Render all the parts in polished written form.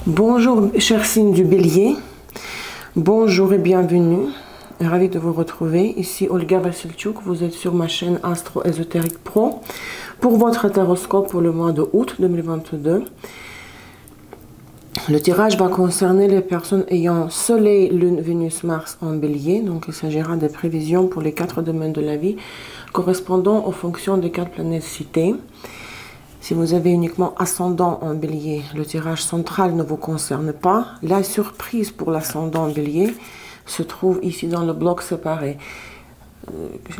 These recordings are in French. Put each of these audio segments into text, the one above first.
Bonjour chers signes du Bélier, bonjour et bienvenue, ravi de vous retrouver. Ici Olga Vassilchuk, vous êtes sur ma chaîne Astro Ésotérique Pro pour votre taroscope pour le mois de août 2022. Le tirage va concerner les personnes ayant Soleil, Lune, Vénus, Mars en Bélier. Donc il s'agira des prévisions pour les 4 domaines de la vie correspondant aux fonctions des 4 planètes citées. Si vous avez uniquement ascendant en Bélier, le tirage central ne vous concerne pas. La surprise pour l'ascendant en Bélier se trouve ici dans le bloc séparé.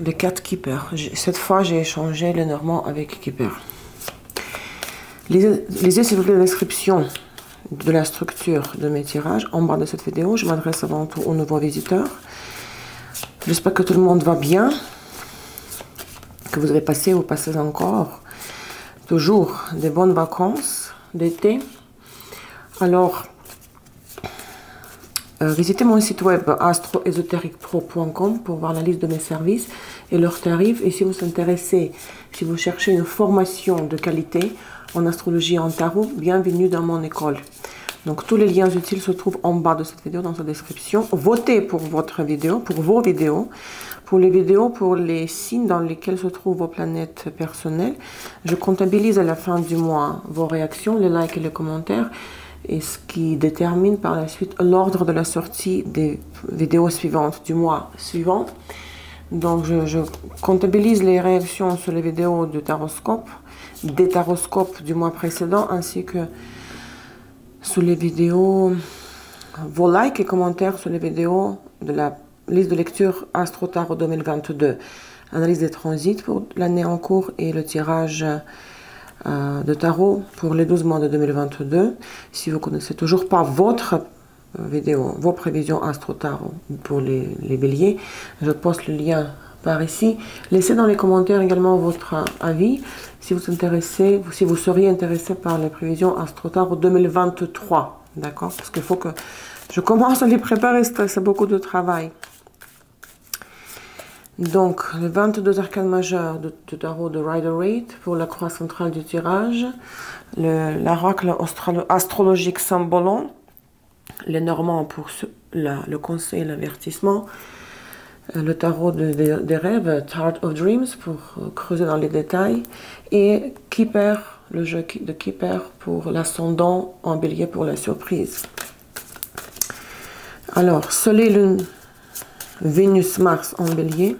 Les 4 keepers. Cette fois, j'ai échangé le Normand avec keeper. Lisez s'il vous plaît la description de la structure de mes tirages en bas de cette vidéo. Je m'adresse avant tout aux nouveaux visiteurs. J'espère que tout le monde va bien, que vous avez passé ou passez encore toujours des bonnes vacances d'été. Alors, visitez mon site web astroésotériquepro.com pour voir la liste de mes services et leurs tarifs. Et si vous vous intéressez, si vous cherchez une formation de qualité en astrologie et en tarot, bienvenue dans mon école. Donc tous les liens utiles se trouvent en bas de cette vidéo, dans sa description. Votez pour votre vidéo, pour vos vidéos, pour les vidéos, pour les signes dans lesquels se trouvent vos planètes personnelles. Je comptabilise à la fin du mois vos réactions, les likes et les commentaires, et ce qui détermine par la suite l'ordre de la sortie des vidéos suivantes du mois suivant. Donc je comptabilise les réactions sur les vidéos de taroscope, des taroscopes du mois précédent, ainsi que sous les vidéos, vos likes et commentaires sur les vidéos de la liste de lecture Astro Tarot 2022. Analyse des transits pour l'année en cours et le tirage de tarot pour les 12 mois de 2022. Si vous ne connaissez toujours pas votre vidéo, vos prévisions Astro Tarot pour les béliers, je poste le lien par ici. Laissez dans les commentaires également votre avis si vous intéressez, si vous seriez intéressé par les prévisions Astro Tarot 2023, d'accord? Parce qu'il faut que je commence à les préparer, c'est beaucoup de travail. Donc, les 22 arcanes majeurs du tarot de Rider-Waite pour la croix centrale du tirage, l'oracle astrologique Sambolon, les Normands pour le conseil et l'avertissement, le tarot des rêves, Chart of Dreams, pour creuser dans les détails, et Keeper, le jeu de Keeper pour l'ascendant en Bélier pour la surprise. Alors, Soleil, Lune, Vénus, Mars en Bélier,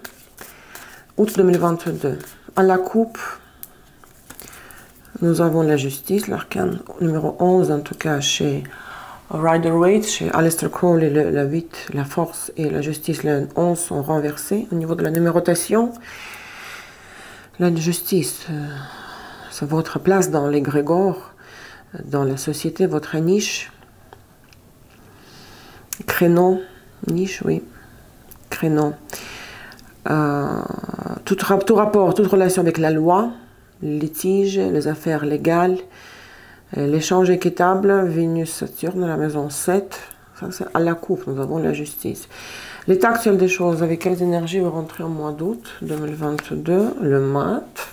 août 2022. À la coupe, nous avons la justice, l'arcane numéro 11, en tout cas chez Rider-Waite, chez Aleister Crowley, la 8, la force et la justice, le 11 sont renversés. Au niveau de la numérotation, la justice, c'est votre place dans l'égrégore, dans la société, votre niche. Créneau, niche, oui, créneau. Tout rapport, toute relation avec la loi, les litiges, les affaires légales, l'échange équitable, Vénus, Saturne, la maison 7, ça c'est à la coupe, nous avons la justice. L'état actuel des choses, avec quelles énergies vous rentrez au mois d'août 2022, le mat,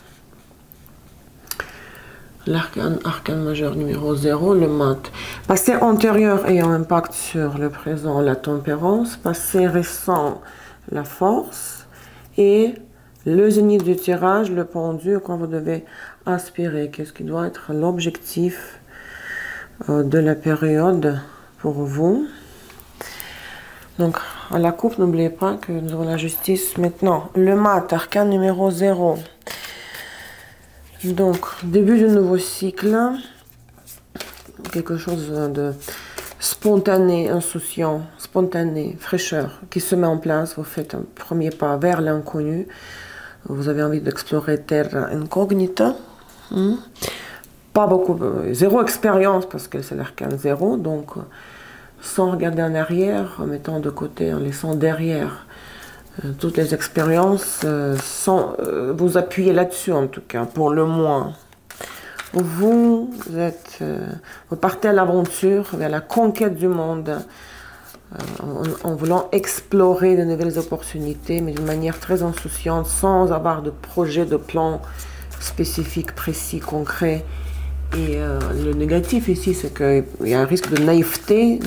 l'arcane majeur numéro 0, le mat. Passé antérieur ayant impact sur le présent, la tempérance, passé récent, la force, et le zénith du tirage, le pendu, quand vous devez aspirer, qu'est-ce qui doit être l'objectif de la période pour vous. Donc, à la coupe, n'oubliez pas que nous avons la justice maintenant. Le mat, arcane numéro 0. Donc, début du nouveau cycle, quelque chose de spontané, insouciant, spontané, fraîcheur, qui se met en place. Vous faites un premier pas vers l'inconnu. Vous avez envie d'explorer terra incognita. Pas beaucoup, zéro expérience parce que c'est l'arcane 0. Donc, sans regarder en arrière, en mettant de côté, en laissant derrière toutes les expériences, sans vous appuyer là-dessus en tout cas, pour le moins. Vous partez à l'aventure, vers la conquête du monde, en voulant explorer de nouvelles opportunités, mais d'une manière très insouciante, sans avoir de projet, de plan spécifique, précis, concret, Et le négatif ici, c'est qu'il y a un risque de naïveté,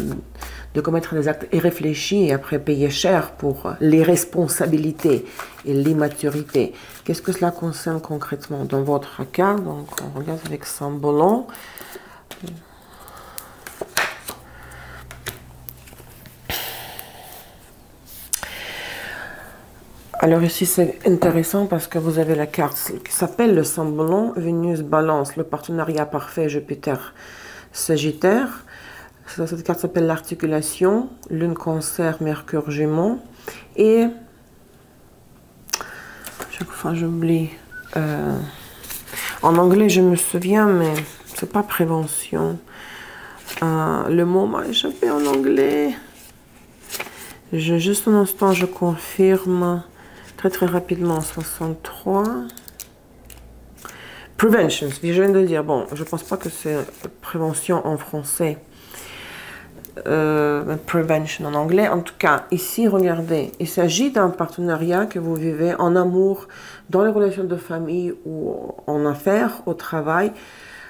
de commettre des actes irréfléchis et après payer cher pour l'irresponsabilité et l'immaturité. Qu'est-ce que cela concerne concrètement dans votre cas? Donc, on regarde avec Saint-Bolon. Alors ici, c'est intéressant parce que vous avez la carte qui s'appelle le Saint-Bolon, Vénus, Balance, le partenariat parfait, Jupiter, Sagittaire. Cette carte s'appelle l'articulation, Lune, Cancer, Mercure, Gémeaux. Et, chaque fois j'oublie, en anglais je me souviens, mais c'est pas prévention. Le mot m'a échappé en anglais. Juste un instant, je confirme. Très rapidement, 63. Prevention, je viens de dire. Bon, je pense pas que c'est prévention en français. Prevention en anglais. En tout cas, ici, regardez, il s'agit d'un partenariat que vous vivez en amour, dans les relations de famille ou en affaires, au travail.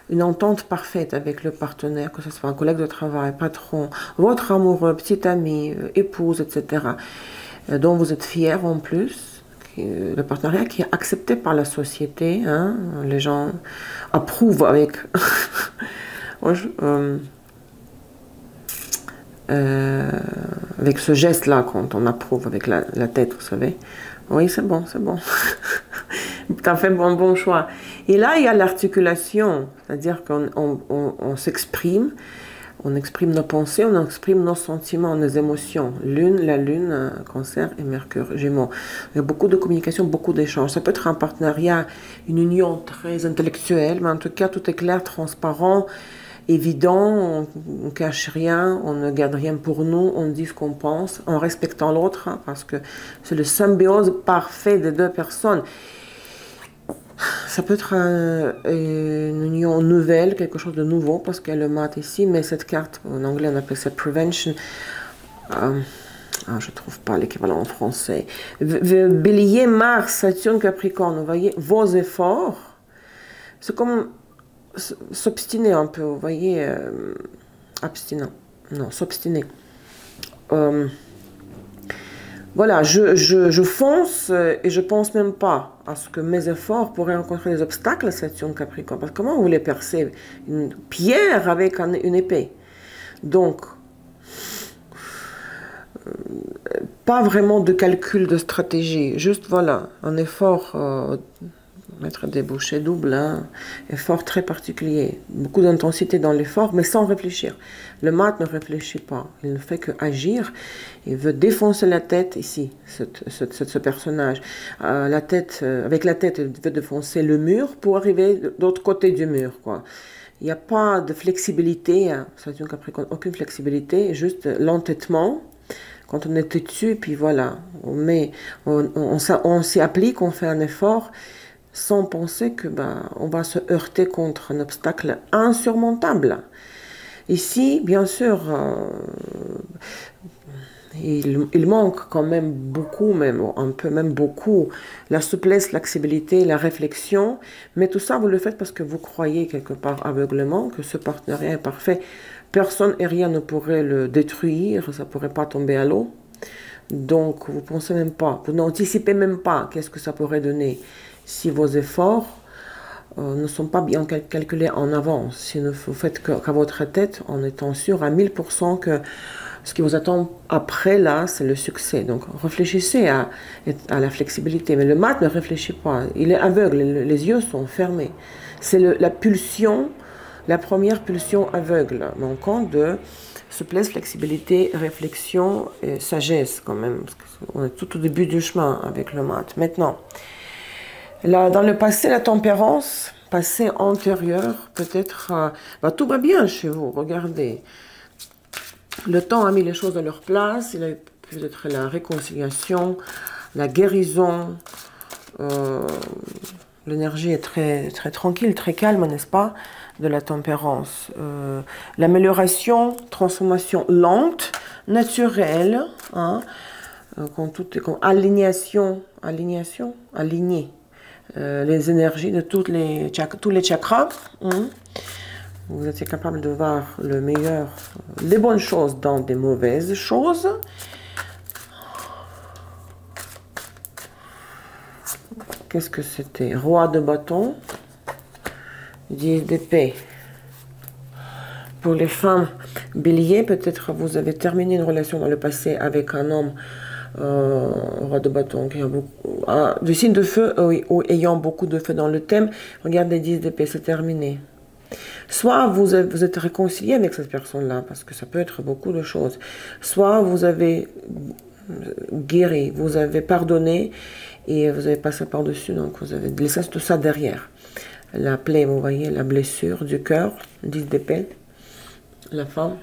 Une entente parfaite avec le partenaire, que ce soit un collègue de travail, patron, votre amoureux, petit ami, épouse, etc. Dont vous êtes fier en plus. Le partenariat qui est accepté par la société, hein, les gens approuvent avec avec ce geste-là, quand on approuve avec la tête, vous savez. Oui, c'est bon, c'est bon. Tu as fait un bon choix. Et là, il y a l'articulation, c'est-à-dire qu'on s'exprime, on exprime nos pensées, on exprime nos sentiments, nos émotions. La Lune, Cancer et Mercure, Gémeaux. Il y a beaucoup de communication, beaucoup d'échanges. Ça peut être un partenariat, une union très intellectuelle, mais en tout cas, tout est clair, transparent, évident, on ne cache rien, on ne garde rien pour nous, on dit ce qu'on pense, en respectant l'autre, hein, parce que c'est le symbiose parfait des deux personnes. Ça peut être une union nouvelle, quelque chose de nouveau, parce qu'il y a le mat ici, mais cette carte, en anglais on appelle ça prevention. Je ne trouve pas l'équivalent en français. Bélier, Mars, Saturne, Capricorne, vous voyez, vos efforts, c'est comme s'obstiner un peu, vous voyez, abstinent, non, s'obstiner. Voilà, je fonce et je pense même pas à ce que mes efforts pourraient rencontrer des obstacles, Saturne, Capricorne. Parce que comment vous voulez percer une pierre avec une épée? Donc, pas vraiment de calcul de stratégie, juste voilà, un effort, mettre des bouchées doubles, hein, effort très particulier, beaucoup d'intensité dans l'effort, mais sans réfléchir. Le mat ne réfléchit pas, il ne fait que agir, il veut défoncer la tête ici, ce personnage. Avec la tête, il veut défoncer le mur pour arriver de l'autre côté du mur, quoi. Il n'y a pas de flexibilité, hein, Saturne Capricorne, aucune flexibilité, juste l'entêtement. Quand on est dessus, et puis voilà, on s'y applique, on fait un effort, sans penser que on va se heurter contre un obstacle insurmontable. Ici, bien sûr, il manque quand même beaucoup, même beaucoup, la souplesse, l'accessibilité, la réflexion, mais tout ça, vous le faites parce que vous croyez quelque part aveuglément que ce partenariat est parfait. Personne et rien ne pourrait le détruire, ça ne pourrait pas tomber à l'eau. Donc, vous ne pensez même pas, vous n'anticipez même pas qu'est-ce que ça pourrait donner si vos efforts ne sont pas bien calculés en avance. Si vous faites qu'à votre tête, en étant sûr à 1000% que ce qui vous attend après, là, c'est le succès. Donc, réfléchissez à la flexibilité. Mais le mat ne réfléchit pas. Il est aveugle, les yeux sont fermés. C'est la pulsion, la première pulsion aveugle, manquant de souplesse, flexibilité, réflexion et sagesse quand même. Parce qu'on est tout au début du chemin avec le mat. Maintenant, là, dans le passé, la tempérance, passé antérieur, peut-être, tout va bien chez vous, regardez. Le temps a mis les choses à leur place, il a peut-être la réconciliation, la guérison, l'énergie est très tranquille, très calme, n'est-ce pas, de la tempérance. L'amélioration, transformation lente, naturelle, hein, quand tout est comme alignation, aligner les énergies de tous les chakras. Hein. Vous étiez capable de voir le meilleur, les bonnes choses dans des mauvaises choses. Qu'est-ce que c'était? Roi de bâton, 10 d'épée. Pour les femmes bélier, peut-être vous avez terminé une relation dans le passé avec un homme roi de bâton qui a beaucoup, du signe de feu ayant beaucoup de feu dans le thème. Regardez, 10 d'épée, c'est terminé. Soit vous êtes réconcilié avec cette personne-là, parce que ça peut être beaucoup de choses. Soit vous avez guéri, vous avez pardonné et vous avez passé par-dessus, donc vous avez laissé tout ça derrière. La plaie, vous voyez, la blessure du cœur, 10 d'épée. La femme,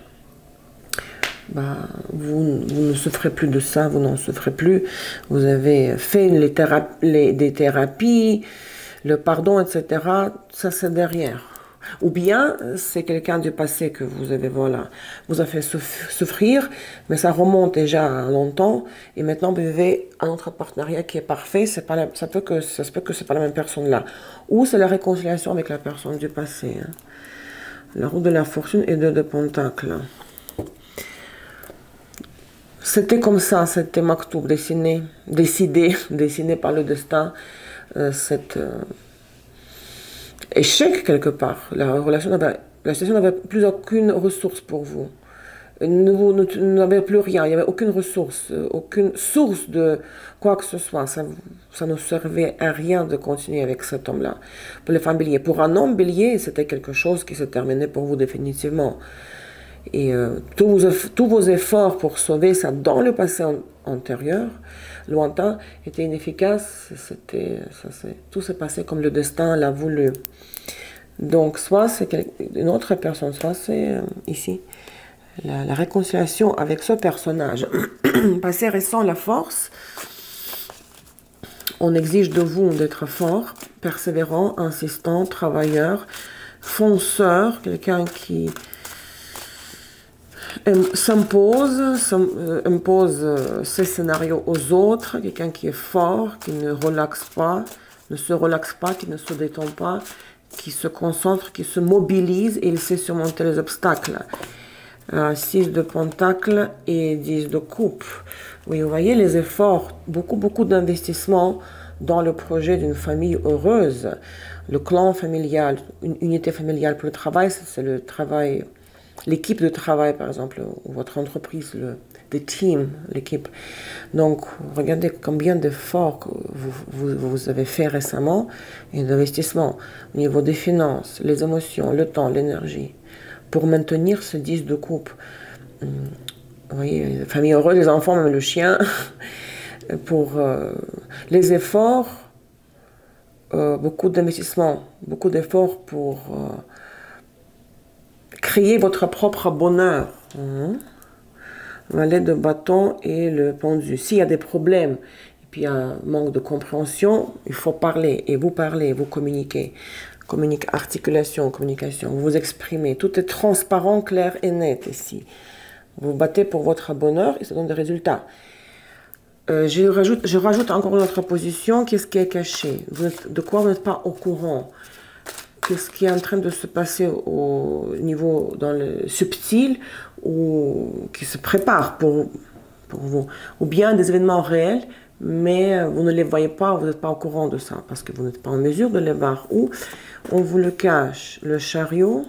bah, vous ne souffrez plus de ça, vous n'en souffrez plus. Vous avez fait des thérapies, le pardon, etc. Ça, c'est derrière. Ou bien, c'est quelqu'un du passé que vous avez, voilà, vous a fait souffrir, mais ça remonte déjà longtemps, et maintenant vous vivez un autre partenariat qui est parfait, ça se peut que c'est pas la même personne là. Ou c'est la réconciliation avec la personne du passé. Hein. La roue de la fortune et 2 de pentacles. C'était comme ça, c'était Maktoub décidé par le destin, cet échec quelque part. La situation n'avait plus aucune ressource pour vous. Vous n'avez plus rien, il n'y avait aucune ressource, aucune source de quoi que ce soit. Ça ne servait à rien de continuer avec cet homme-là. Pour les femmes béliers. Pour un homme bélier, c'était quelque chose qui se terminait pour vous définitivement. Et tous vos efforts pour sauver ça dans le passé antérieur, lointain, étaient inefficaces. Tout s'est passé comme le destin l'a voulu. Donc, soit c'est une autre personne, soit c'est ici. La réconciliation avec ce personnage. Passé récent, la force. On exige de vous d'être fort, persévérant, insistant, travailleur, fonceur, quelqu'un qui impose ses scénarios aux autres, quelqu'un qui est fort, qui ne relaxe pas, ne se relaxe pas, qui ne se détend pas, qui se concentre, qui se mobilise et il sait surmonter les obstacles. 6 de pentacles et 10 de coupe. Oui, vous voyez les efforts, beaucoup d'investissements dans le projet d'une famille heureuse. Le clan familial, une unité familiale pour le travail, c'est le travail, l'équipe de travail par exemple, ou votre entreprise, le team, l'équipe. Donc, regardez combien d'efforts vous avez fait récemment et d'investissements au niveau des finances, les émotions, le temps, l'énergie. Pour maintenir ce 10 de coupe. Vous voyez, famille heureuse, les enfants, même le chien. Pour les efforts, beaucoup d'investissements, beaucoup d'efforts pour créer votre propre bonheur. Valet de bâton et le pendu. S'il y a des problèmes, et puis un manque de compréhension, il faut parler, et vous communiquez. Articulation, communication, vous vous exprimez. Tout est transparent, clair et net ici. Vous battez pour votre bonheur et ça donne des résultats. Je rajoute encore une autre position. Qu'est-ce qui est caché? De quoi vous n'êtes pas au courant? Qu'est-ce qui est en train de se passer au niveau dans le subtil ou qui se prépare pour vous? Ou bien des événements réels, mais vous ne les voyez pas, vous n'êtes pas au courant de ça, parce que vous n'êtes pas en mesure de les voir. Ou on vous le cache, le chariot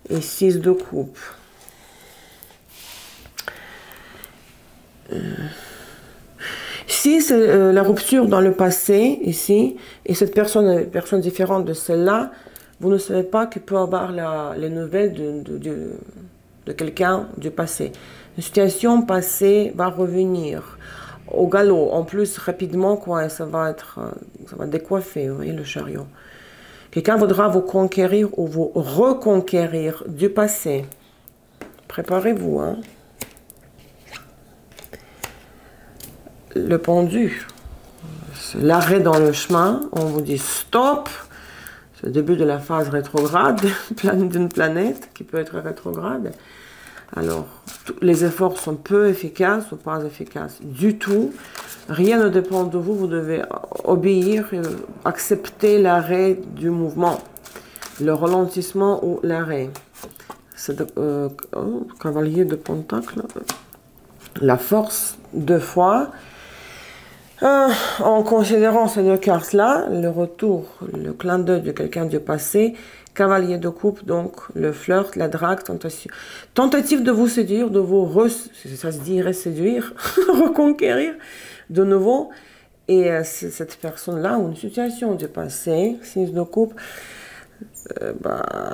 et 6 de coupe. Si c'est la rupture dans le passé, ici, et cette personne est une personne différente de celle-là, vous ne savez pas qu'il peut avoir les nouvelles de quelqu'un du passé. Une situation passée va revenir au galop, en plus rapidement, quoi, et ça va décoiffer, vous voyez, le chariot. Quelqu'un voudra vous conquérir ou vous reconquérir du passé. Préparez-vous, hein. Le pendu, l'arrêt dans le chemin, on vous dit stop, c'est le début de la phase rétrograde d'une planète qui peut être rétrograde. Alors, les efforts sont peu efficaces ou pas efficaces du tout. Rien ne dépend de vous, vous devez obéir, accepter l'arrêt du mouvement. le ralentissement ou l'arrêt. C'est cavalier de Pentacle. La force, 2 fois. En considérant ces 2 cartes-là, le retour, le clin d'œil de quelqu'un du passé, cavalier de coupe, donc le flirt, la drague, tentative de vous séduire, de vous, ça se dit reséduire, reconquérir de nouveau. Et cette personne-là, ou une situation du passé, 6 de coupe,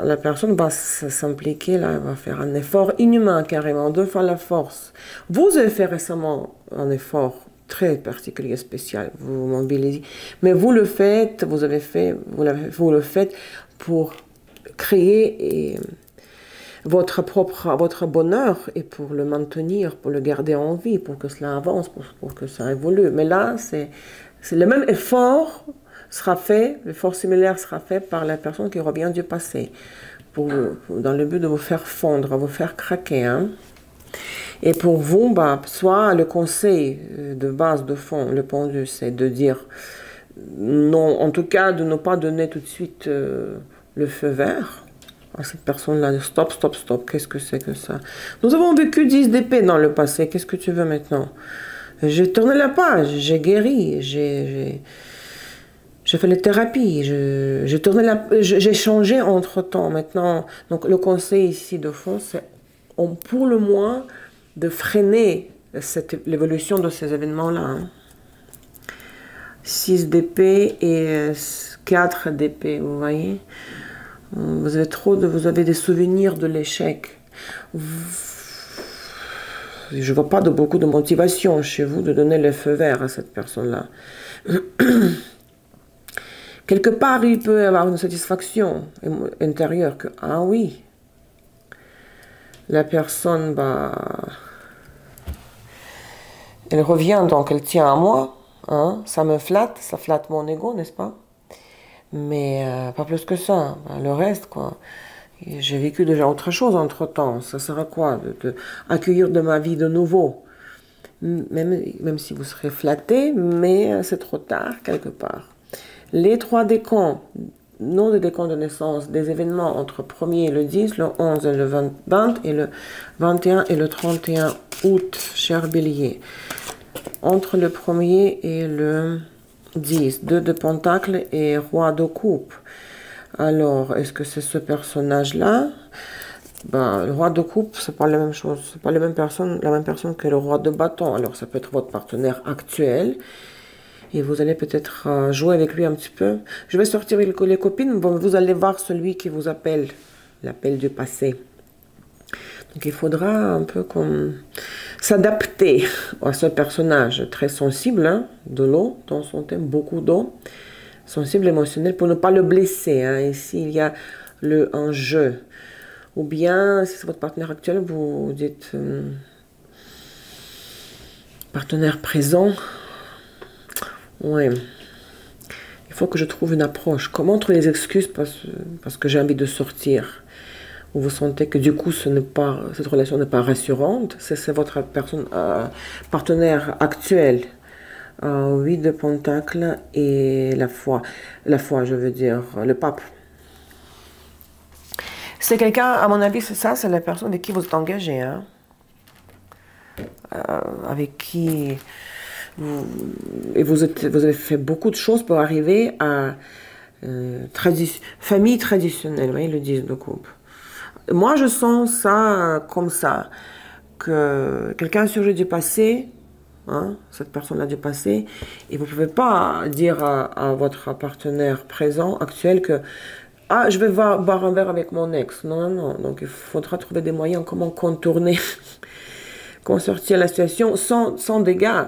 la personne va s'impliquer, là, elle va faire un effort inhumain carrément, 2 fois la force. Vous avez fait récemment un effort très particulier, spécial, vous mobilisez, mais vous le faites, vous le faites pour créer votre bonheur et pour le maintenir, pour le garder en vie, pour que cela avance, pour que ça évolue. Mais là, c'est le même effort sera fait, l'effort similaire sera fait par la personne qui revient du passé, dans le but de vous faire fondre, vous faire craquer. Hein. Et pour vous, soit le conseil de base, de fond, le pendu, c'est de dire non, en tout cas de ne pas donner tout de suite le feu vert à cette personne-là. Stop, stop, stop, qu'est-ce que c'est que ça? Nous avons vécu 10 d'épée dans le passé, qu'est-ce que tu veux maintenant? J'ai tourné la page, j'ai guéri, j'ai fait les thérapies, j'ai changé entre-temps maintenant. Donc le conseil ici de fond, c'est pour le moins de freiner l'évolution de ces événements-là. Hein. 6 d'épée et 4 d'épée, vous voyez. Vous avez des souvenirs de l'échec. Je ne vois pas beaucoup de motivation chez vous de donner le feu vert à cette personne-là. Quelque part, il peut y avoir une satisfaction intérieure que, ah oui, la personne, elle revient, donc elle tient à moi, hein, ça me flatte, ça flatte mon ego, n'est-ce pas? Mais pas plus que ça, le reste, quoi. J'ai vécu déjà autre chose entre-temps, ça sert à quoi de accueillir de ma vie de nouveau? Même si vous serez flatté, mais c'est trop tard, quelque part. Les 3 décans, nom de décan de naissance, des événements entre 1er et le 10, le 11 et le 20 et le 21 et le 31 août, cher bélier. Entre le 1er et le 10, 2 de pentacle et roi de coupe. Alors, est-ce que c'est ce personnage-là? Le roi de coupe, c'est pas la même chose, c'est pas la même personne que le roi de bâton. Alors, ça peut être votre partenaire actuel. Et vous allez peut-être jouer avec lui un petit peu. Je vais sortir avec les copines. Vous allez voir celui qui vous appelle, l'appel du passé. Donc il faudra un peu s'adapter à ce personnage très sensible, hein, de l'eau, dans son thème, beaucoup d'eau, sensible, émotionnel, pour ne pas le blesser. Hein. Ici, il y a un jeu. Ou bien, si c'est votre partenaire actuel, vous dites partenaire présent. Ouais, il faut que je trouve une approche. Comment trouver les excuses parce que j'ai envie de sortir? Ou vous sentez que du coup cette relation n'est pas rassurante? C'est votre partenaire actuel. 8 de pentacle et la foi. La foi, je veux dire, le pape. C'est quelqu'un, à mon avis, c'est ça, c'est la personne avec qui vous êtes engagé. Hein? Avec qui... vous avez fait beaucoup de choses pour arriver à famille traditionnelle, vous voyez, le 10 de coupe. Moi, je sens ça comme ça, que quelqu'un surgit du passé, hein, cette personne-là du passé, et vous ne pouvez pas dire à votre partenaire présent, actuel, que « Ah, je vais boire un verre avec mon ex ». Non, non, non. Donc, il faudra trouver des moyens, comment contourner, comment sortir la situation sans dégâts.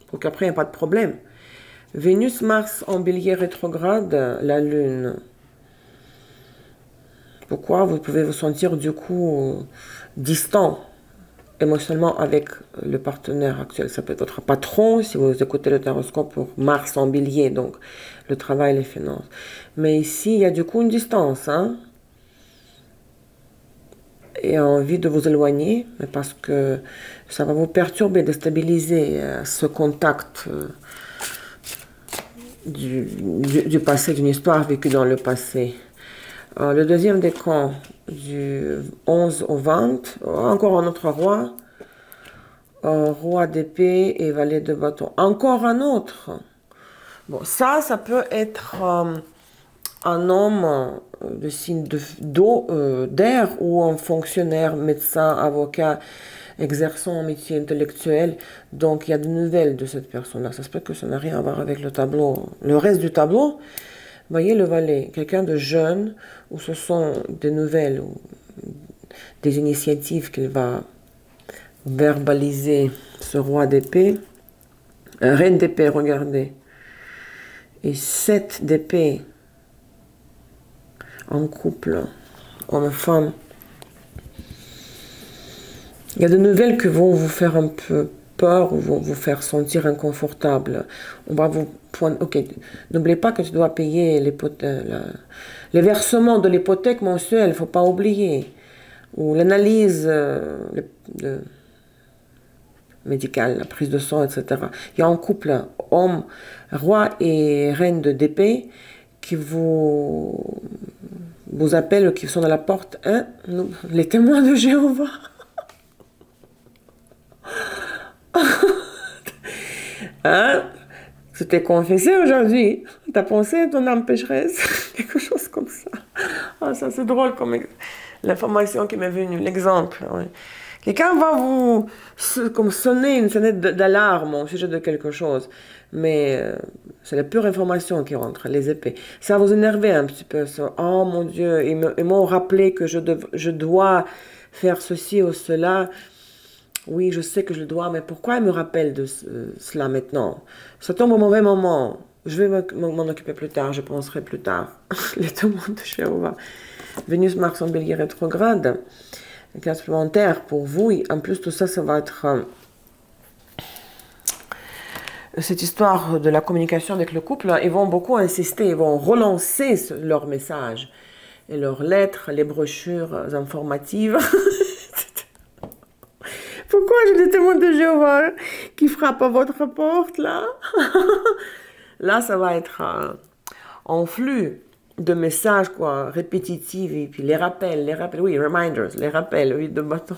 Pour qu'après, il n'y a pas de problème. Vénus, Mars en bélier rétrograde, la Lune. Pourquoi vous pouvez vous sentir du coup distant émotionnellement avec le partenaire actuel? Ça peut être votre patron, si vous écoutez le taroscope pour Mars en bélier, donc le travail, les finances. Mais ici, il y a du coup une distance, hein? Et envie de vous éloigner, mais parce que ça va vous perturber, déstabiliser ce contact du passé, d'une histoire vécue dans le passé. Le deuxième décan du 11 au 20, encore un autre roi. Roi d'épée et valet de bâton. Encore un autre. Bon, ça peut être un homme de signe d'eau, d'air, ou un fonctionnaire, médecin, avocat, exerçant un métier intellectuel. Donc, il y a des nouvelles de cette personne-là. Ça se peut que ça n'a rien à voir avec le tableau. Le reste du tableau, voyez le valet, quelqu'un de jeune, où ce sont des nouvelles, ou des initiatives qu'il va verbaliser, ce roi d'épée. Reine d'épée, regardez. Et 7 d'épée en couple, homme-femme. Il y a des nouvelles qui vont vous faire un peu peur ou vont vous faire sentir inconfortable. On va vous pointer. Ok, n'oubliez pas que tu dois payer les versements de l'hypothèque mensuelle, il ne faut pas oublier. Ou l'analyse médicale, la prise de sang, etc. Il y a un couple, homme, roi et reine d'épée, qui vous appellent, qui sont à la porte, hein, les témoins de Jéhovah. Hein? Tu t'es confessé aujourd'hui. T'as pensé à ton âme pécheresse. Quelque chose comme ça. Ah, ça c'est drôle comme l'information qui m'est venue, l'exemple. Ouais. Quelqu'un va vous comme sonner une sonnette d'alarme au sujet de quelque chose. Mais c'est la pure information qui rentre, les épées. Ça va vous énerver un petit peu. Ça. Oh mon Dieu, ils m'ont rappelé que je dois faire ceci ou cela. Oui, je sais que je le dois, mais pourquoi il me rappelle de cela maintenant? Ça tombe au mauvais moment. Je vais m'en occuper plus tard, je penserai plus tard. Les témoins de Jéhovah. Vénus, Mars en Bélier rétrograde. Un cas supplémentaire pour vous. En plus, tout ça, ça va être cette histoire de la communication avec le couple. Ils vont beaucoup insister, ils vont relancer leur message. Et leurs lettres, les brochures informatives. Pourquoi j'ai des témoins de Jéhovah qui frappent à votre porte, là? Là, ça va être en flux de messages, quoi, répétitifs, et puis les rappels, oui, reminders, les rappels, oui, de bâton.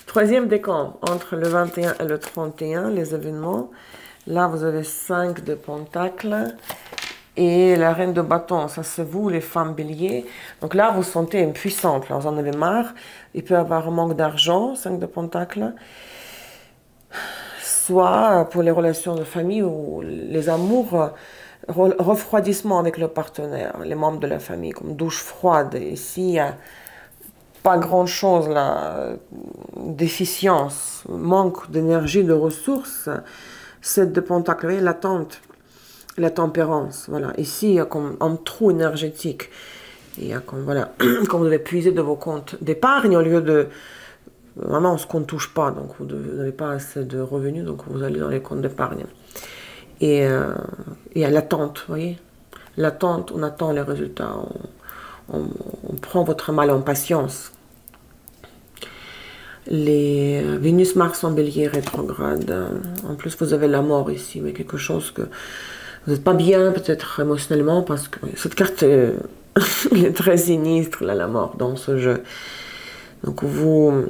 Troisième décan, entre le 21 et le 31, les événements. Là, vous avez 5 de pentacles. Et la reine de bâton, ça c'est vous, les femmes béliers. Donc là, vous sentez impuissante, là, vous en avez marre. Il peut y avoir un manque d'argent, 5 de pentacles. Soit pour les relations de famille ou les amours, refroidissement avec le partenaire, les membres de la famille, comme douche froide. Ici, il n'y a pas grand-chose là, déficience, manque d'énergie, de ressources. 7 de pentacles, vous voyez, l'attente. La tempérance, voilà. Ici, il y a comme un trou énergétique. Il y a comme, voilà, quand vous devez puiser de vos comptes d'épargne au lieu de... Vraiment, ce qu'on ne touche pas, donc vous n'avez pas assez de revenus, donc vous allez dans les comptes d'épargne. Et il y a l'attente, vous voyez. L'attente, on attend les résultats. On prend votre mal en patience. Les Vénus, Mars en Bélier rétrograde. En plus, vous avez la mort ici, mais quelque chose que... Vous n'êtes pas bien, peut-être émotionnellement, parce que cette carte est très sinistre, là, la mort, dans ce jeu. Donc, vous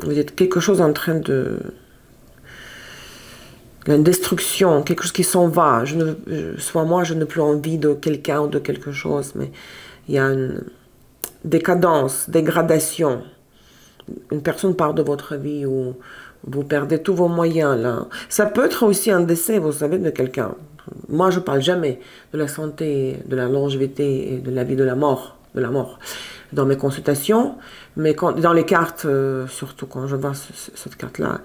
êtes quelque chose en train de... Une destruction, quelque chose qui s'en va. Soit moi, je n'ai plus envie de quelqu'un ou de quelque chose, mais il y a une décadence, dégradation. Une personne part de votre vie ou vous perdez tous vos moyens, là. Ça peut être aussi un décès, vous savez, de quelqu'un. Moi, je ne parle jamais de la santé, de la longévité et de la vie de la mort dans mes consultations. Mais dans les cartes, surtout quand je vois cette carte-là,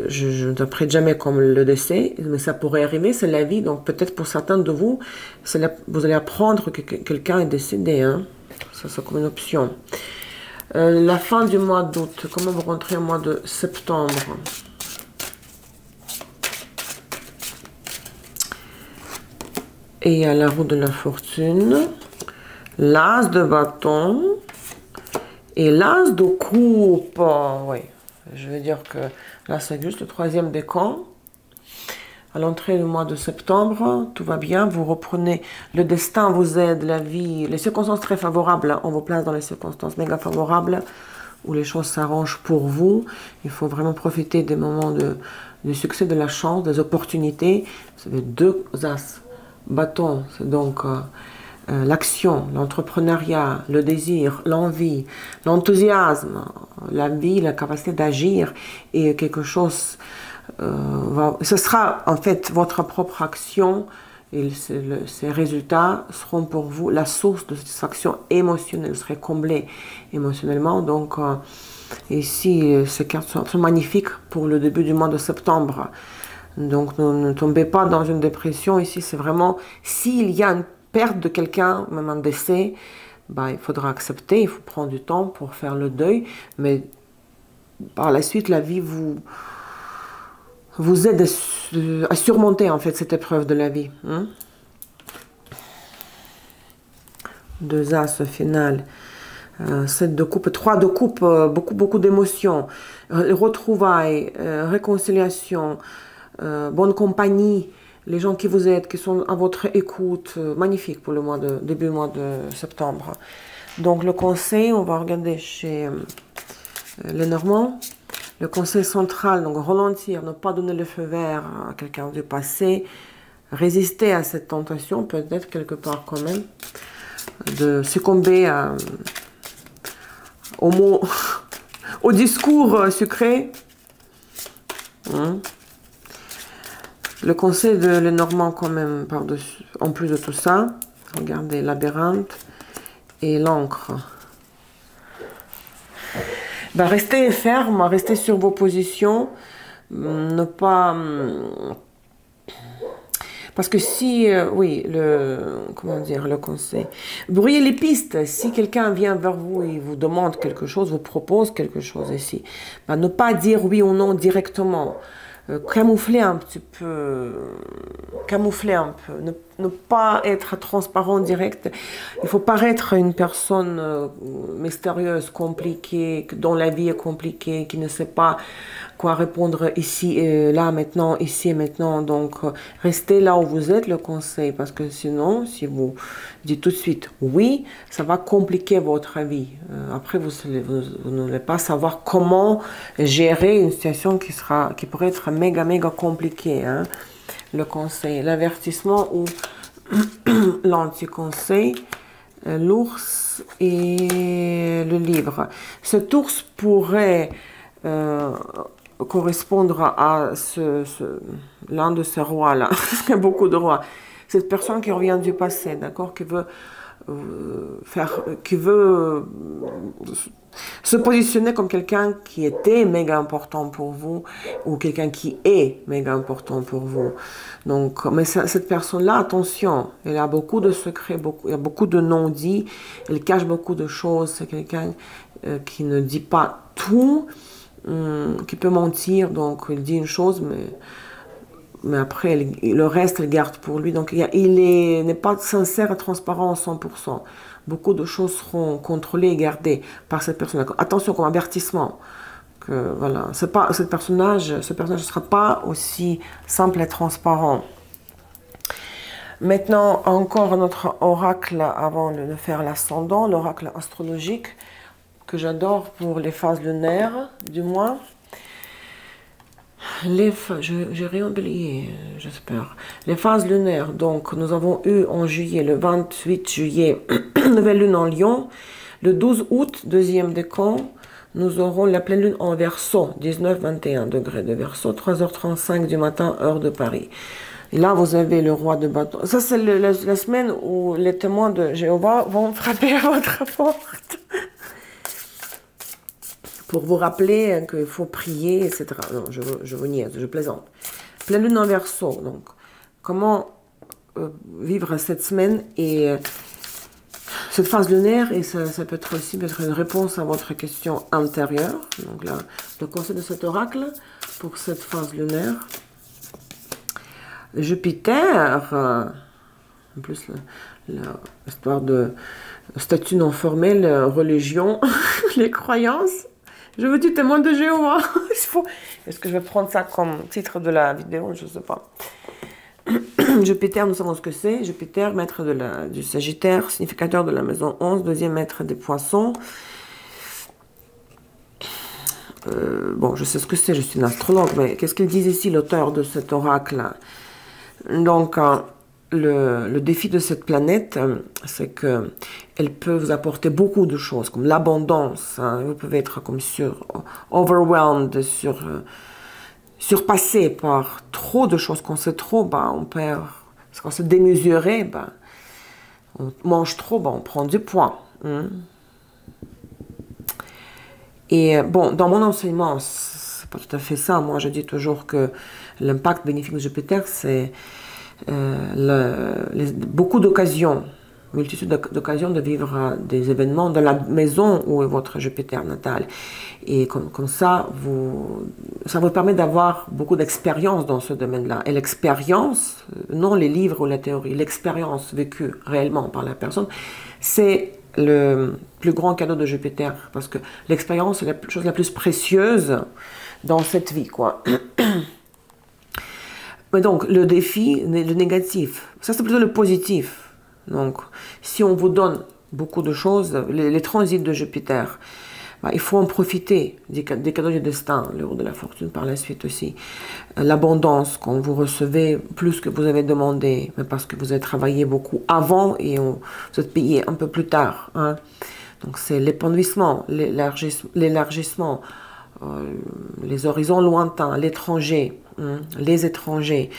je n'interprète jamais comme le décès, mais ça pourrait arriver, c'est la vie. Donc peut-être pour certains de vous, vous allez apprendre que quelqu'un est décédé. Hein. Ça, c'est comme une option. La fin du mois d'août, comment vous rentrez au mois de septembre? Et il y a la roue de la fortune, l'as de bâton et l'as de coupe. Oui, je veux dire que là, c'est juste le troisième décan. À l'entrée du mois de septembre, tout va bien, vous reprenez, le destin vous aide, la vie, les circonstances très favorables, on vous place dans les circonstances méga favorables, où les choses s'arrangent pour vous. Il faut vraiment profiter des moments de succès, de la chance, des opportunités. Vous avez 2 as, bâton, c'est donc l'action, l'entrepreneuriat, le désir, l'envie, l'enthousiasme, la vie, la capacité d'agir, et quelque chose, ce sera en fait votre propre action, et ces résultats seront pour vous la source de satisfaction émotionnelle, vous serez comblé émotionnellement. Donc ici, ces cartes sont magnifiques pour le début du mois de septembre. Donc ne tombez pas dans une dépression. Ici, c'est vraiment, s'il y a une perte de quelqu'un, même un décès, bah, il faudra accepter, il faut prendre du temps pour faire le deuil, mais par la suite, la vie vous aide à surmonter en fait cette épreuve de la vie. 2 as final, 7 de coupe, 3 de coupe, beaucoup d'émotions, retrouvailles, réconciliation, bonne compagnie, les gens qui vous aident, qui sont à votre écoute, magnifique pour le début du mois de septembre. Donc le conseil, on va regarder chez les Normands. Le conseil central, donc ralentir, ne pas donner le feu vert à quelqu'un du passé, résister à cette tentation, peut-être quelque part quand même, de succomber au mot, au discours sucré. Le conseil de Lenormand quand même, par-dessus, en plus de tout ça, regardez, labyrinthe et l'encre. Ben, restez ferme, restez sur vos positions, ne pas... Parce que si, oui, comment dire, le conseil, brouillez les pistes. Si quelqu'un vient vers vous et vous demande quelque chose, vous propose quelque chose ici, ben, ne pas dire oui ou non directement. Camoufler un petit peu, ne pas être transparent direct. Il faut paraître une personne mystérieuse, compliquée, dont la vie est compliquée, qui ne sait pas quoi répondre ici et là, maintenant, ici et maintenant. Donc, restez là où vous êtes, le conseil, parce que sinon, si vous dites tout de suite oui, ça va compliquer votre vie. Après, vous n'allez pas savoir comment gérer une situation qui pourrait être méga compliquée. Hein. Le conseil, l'avertissement ou l'anti-conseil, l'ours et le livre. Cet ours pourrait correspondre à l'un de ces rois-là. Il y a beaucoup de rois. Cette personne qui revient du passé, d'accord, qui veut se positionner comme quelqu'un qui était méga important pour vous, ou quelqu'un qui est méga important pour vous. Donc, mais cette personne-là, attention, elle a beaucoup de secrets, il y a beaucoup de non-dits, elle cache beaucoup de choses. C'est quelqu'un qui ne dit pas tout, qui peut mentir, donc il dit une chose, mais après, le reste, il garde pour lui. Donc, il n'est pas sincère et transparent à 100%. Beaucoup de choses seront contrôlées et gardées par cette personne. Attention, comme avertissement. Que, voilà, ce personnage ne sera pas aussi simple et transparent. Maintenant, encore notre oracle avant de faire l'ascendant, l'oracle astrologique que j'adore pour les phases lunaires du mois. J'ai rien oublié, j'espère. Les phases lunaires, donc nous avons eu en juillet, le 28 juillet, nouvelle lune en Lion. Le 12 août, deuxième décan, nous aurons la pleine lune en Verseau, 19-21 degrés de Verseau, 3h35 du matin, heure de Paris. Et là, vous avez le roi de bâton. Ça, c'est la semaine où les témoins de Jéhovah vont frapper à votre porte. Pour vous rappeler qu'il faut prier, etc. Non, je vous niaise, je plaisante. Pleine lune en Verseau, donc comment vivre cette semaine et cette phase lunaire, et ça peut être aussi une réponse à votre question intérieure. Donc là, le conseil de cet oracle pour cette phase lunaire. Jupiter, en plus l'histoire de statut non formel, religion, les croyances. Je veux du témoin de Jéhovah. Est-ce que je vais prendre ça comme titre de la vidéo? Je ne sais pas. Jupiter, nous savons ce que c'est. Jupiter, maître du Sagittaire, significateur de la maison 11, deuxième maître des poissons. Bon, je sais ce que c'est, je suis une astrologue, mais qu'est-ce qu'il dit ici, l'auteur de cet oracle? Donc, le défi de cette planète, c'est qu'elle peut vous apporter beaucoup de choses, comme l'abondance. Hein. Vous pouvez être comme overwhelmed, surpassé par trop de choses. Quand c'est trop, on perd. Parce qu'on c'est démesuré, on mange trop, on prend du poids. Hein. Et bon, dans mon enseignement, c'est pas tout à fait ça. Moi, je dis toujours que l'impact bénéfique de Jupiter, c'est beaucoup d'occasions, multitude d'occasions de vivre des événements dans la maison où est votre Jupiter natal. Et comme ça, ça vous permet d'avoir beaucoup d'expérience dans ce domaine-là. Et l'expérience, non les livres ou la théorie, l'expérience vécue réellement par la personne, c'est le plus grand cadeau de Jupiter, parce que l'expérience est la chose la plus précieuse dans cette vie, quoi. Mais donc, le défi, le négatif, ça c'est plutôt le positif. Donc, si on vous donne beaucoup de choses, les transits de Jupiter, il faut en profiter des cadeaux du destin, le haut de la fortune par la suite aussi. L'abondance, quand vous recevez plus que vous avez demandé, mais parce que vous avez travaillé beaucoup avant et vous êtes payé un peu plus tard. Hein. Donc c'est l'épanouissement, l'élargissement, les horizons lointains, l'étranger, hein, les étrangers,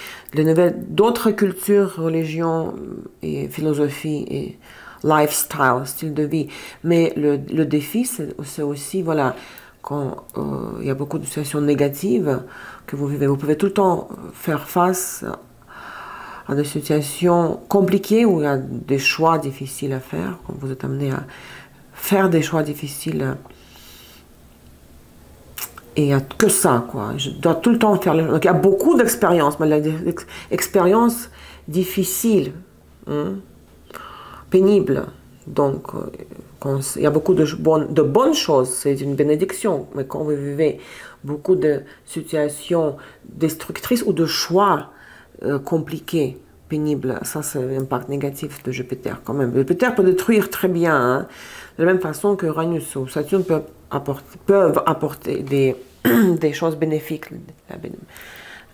d'autres cultures, religions et philosophies et lifestyle, style de vie. Mais le défi, c'est aussi, voilà, quand il y a beaucoup de situations négatives que vous vivez, vous pouvez tout le temps faire face à des situations compliquées où il y a des choix difficiles à faire, quand vous êtes amené à faire des choix difficiles. Et il n'y a que ça, quoi. Je dois tout le temps faire. Donc il y a beaucoup d'expériences, mais l'expérience difficile. Hein, pénible. Donc, il y a beaucoup de bonnes choses, c'est une bénédiction. Mais quand vous vivez beaucoup de situations destructrices ou de choix compliqués, pénibles, ça c'est l'impact négatif de Jupiter quand même. Jupiter peut détruire très bien, hein, de la même façon que Uranus ou Saturne peuvent apporter des choses bénéfiques,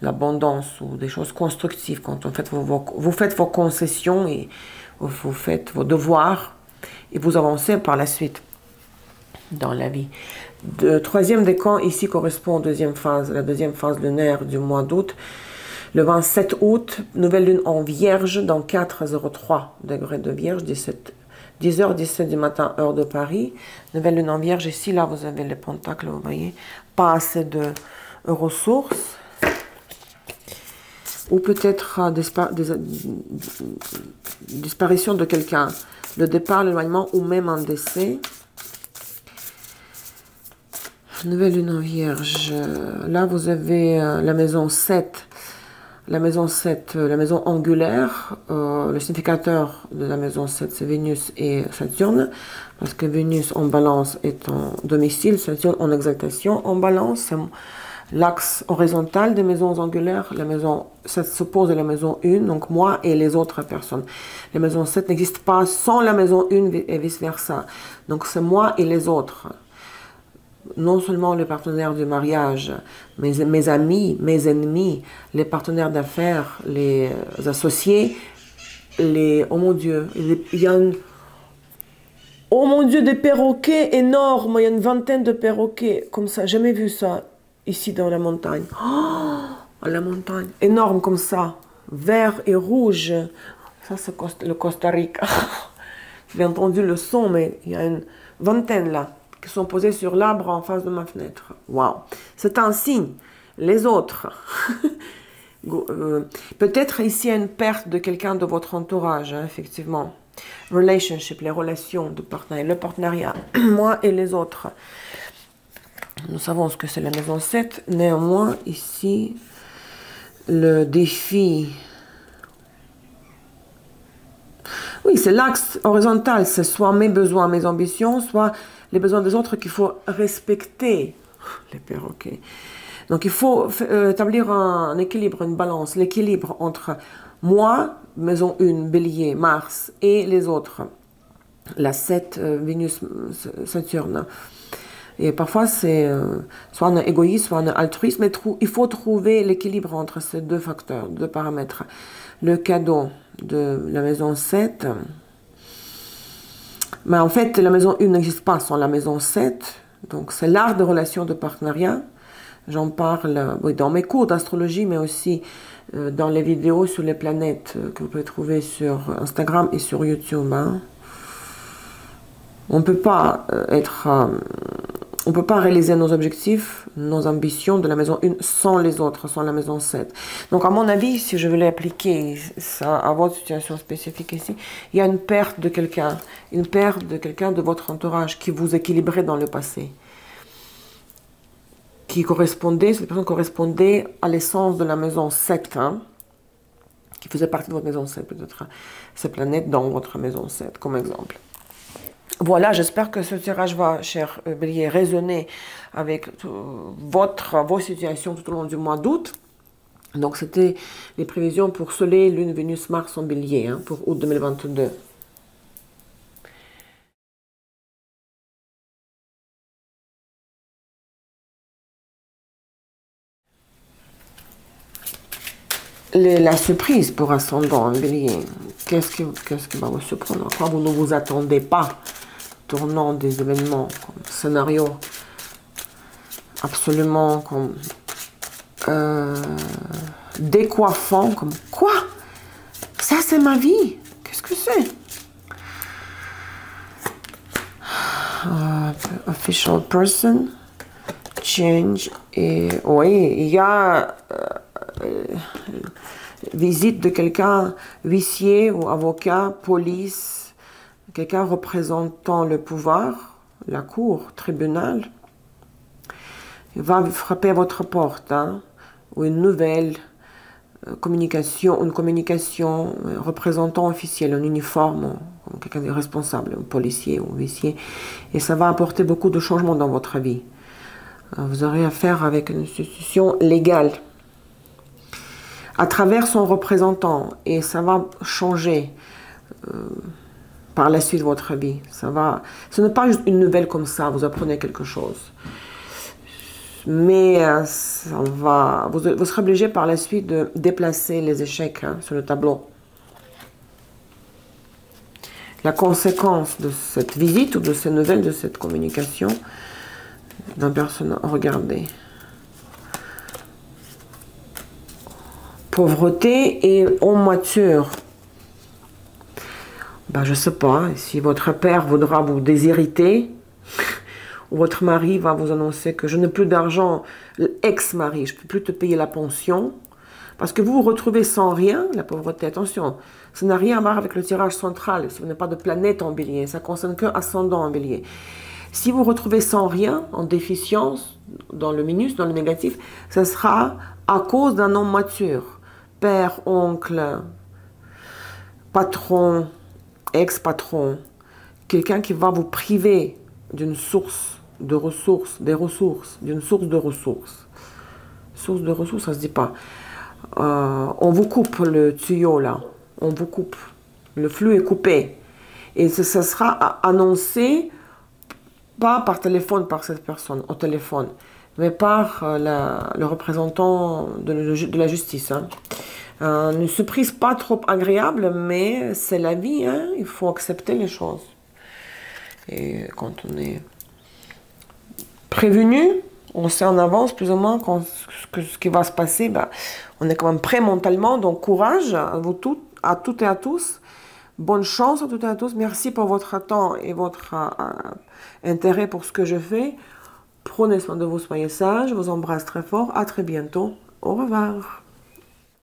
l'abondance ou des choses constructives quand vous faites vos concessions et vous faites vos devoirs et vous avancez par la suite dans la vie. Le troisième décan ici correspond à la deuxième phase lunaire du mois d'août. Le 27 août, nouvelle lune en Vierge dans 4,03 degrés de Vierge, 10h17 du matin, heure de Paris. Nouvelle lune en Vierge, ici, là, vous avez les pentacles, vous voyez, pas assez de ressources. Ou peut-être disparition de quelqu'un, le départ, l'éloignement ou même un décès. Nouvelle lune en Vierge, là vous avez la maison 7, la maison angulaire, le significateur de la maison 7 c'est Vénus et Saturne, parce que Vénus en balance est en domicile, Saturne en exaltation en balance, c'est l'axe horizontal des maisons angulaires. La maison 7 s'oppose à la maison 1, donc moi et les autres personnes. La maison 7 n'existe pas sans la maison 1 et vice-versa. Donc c'est moi et les autres. Non seulement les partenaires du mariage, mais mes amis, mes ennemis, les partenaires d'affaires, les associés, oh mon Dieu, il y a oh mon Dieu, des perroquets énormes, il y a une vingtaine de perroquets, comme ça, jamais vu ça. Ici dans la montagne. Oh, la montagne. Énorme comme ça. Vert et rouge. Ça, c'est le Costa Rica. J'ai entendu le son, mais il y a une vingtaine là, qui sont posés sur l'arbre en face de ma fenêtre. Waouh. C'est un signe. Les autres. Peut-être ici, il y a une perte de quelqu'un de votre entourage, hein, effectivement. Relationship, les relations de partenariat, le partenariat. Moi et les autres. Nous savons ce que c'est la maison 7. Néanmoins, ici, le défi... Oui, c'est l'axe horizontal. C'est soit mes besoins, mes ambitions, soit les besoins des autres qu'il faut respecter. Les perroquets. Donc il faut établir un équilibre, une balance, l'équilibre entre moi, maison 1, Bélier, Mars, et les autres, la 7, Vénus, Saturne. Et parfois c'est soit un égoïsme, soit un altruisme, mais il faut trouver l'équilibre entre ces deux facteurs, deux paramètres. Le cadeau de la maison 7, mais en fait la maison 1 n'existe pas sans la maison 7, donc c'est l'art de relation de partenariat. J'en parle oui, dans mes cours d'astrologie, mais aussi dans les vidéos sur les planètes que vous pouvez trouver sur Instagram et sur YouTube. Hein. On peut pas on peut pas réaliser nos objectifs, nos ambitions de la maison 1 sans les autres, sans la maison 7. Donc à mon avis, si je voulais appliquer ça à votre situation spécifique ici, il y a une perte de quelqu'un de votre entourage qui vous équilibrait dans le passé. Cette personne correspondait à l'essence de la maison 7, hein, qui faisait partie de votre maison 7, peut-être ces planètes dans votre maison 7, comme exemple. Voilà, j'espère que ce tirage va, cher Bélier, résonner avec vos situations tout au long du mois d'août. Donc, c'était les prévisions pour Soleil, Lune, Vénus, Mars en Bélier, hein, pour août 2022. La surprise pour ascendant en Bélier, qu'est-ce qui va vous surprendre? À quoi vous ne vous attendez pas, tournant des événements comme scénario absolument comme décoiffant, comme quoi? Ça c'est ma vie, qu'est-ce que c'est? Official person, change, et oui, il y a visite de quelqu'un, huissier ou avocat, police, quelqu'un représentant le pouvoir, la cour, tribunal, il va frapper à votre porte, hein, ou une nouvelle communication, représentant officiel, en uniforme, quelqu'un de responsable, un policier ou huissier, et ça va apporter beaucoup de changements dans votre vie. Vous aurez affaire avec une institution légale à travers son représentant, et ça va changer par la suite votre vie. Ce n'est pas juste une nouvelle comme ça, vous apprenez quelque chose. Mais vous serez obligé par la suite de déplacer les échecs, hein, sur le tableau. La conséquence de cette visite ou de ces nouvelles, de cette communication d'un personnage, regardez. Pauvreté et homme mature. Ben, je ne sais pas, si votre père voudra vous déshériter, ou votre mari va vous annoncer que je n'ai plus d'argent, l'ex-mari, je ne peux plus te payer la pension, parce que vous vous retrouvez sans rien, la pauvreté, attention, ça n'a rien à voir avec le tirage central, si vous n'avez pas de planète en bélier, ça ne concerne que ascendant en bélier. Si vous vous retrouvez sans rien, en déficience, dans le minus, dans le négatif, ça sera à cause d'un homme mature. Père, oncle, patron, ex-patron, quelqu'un qui va vous priver d'une source de ressources, d'une source de ressources. Source de ressources, ça ne se dit pas. On vous coupe le tuyau là, on vous coupe. Le flux est coupé. Et ça sera annoncé, pas par téléphone, par cette personne, au téléphone, mais par le représentant de la justice. Hein. Une surprise pas trop agréable, mais c'est la vie, hein. Il faut accepter les choses. Et quand on est prévenu, on sait en avance plus ou moins ce qui va se passer, ben, on est quand même prêt mentalement, donc courage à vous toutes et à tous. Bonne chance à toutes et à tous. Merci pour votre temps et votre intérêt pour ce que je fais. Prenez soin de vous, soyez sages. Je vous embrasse très fort. À très bientôt. Au revoir.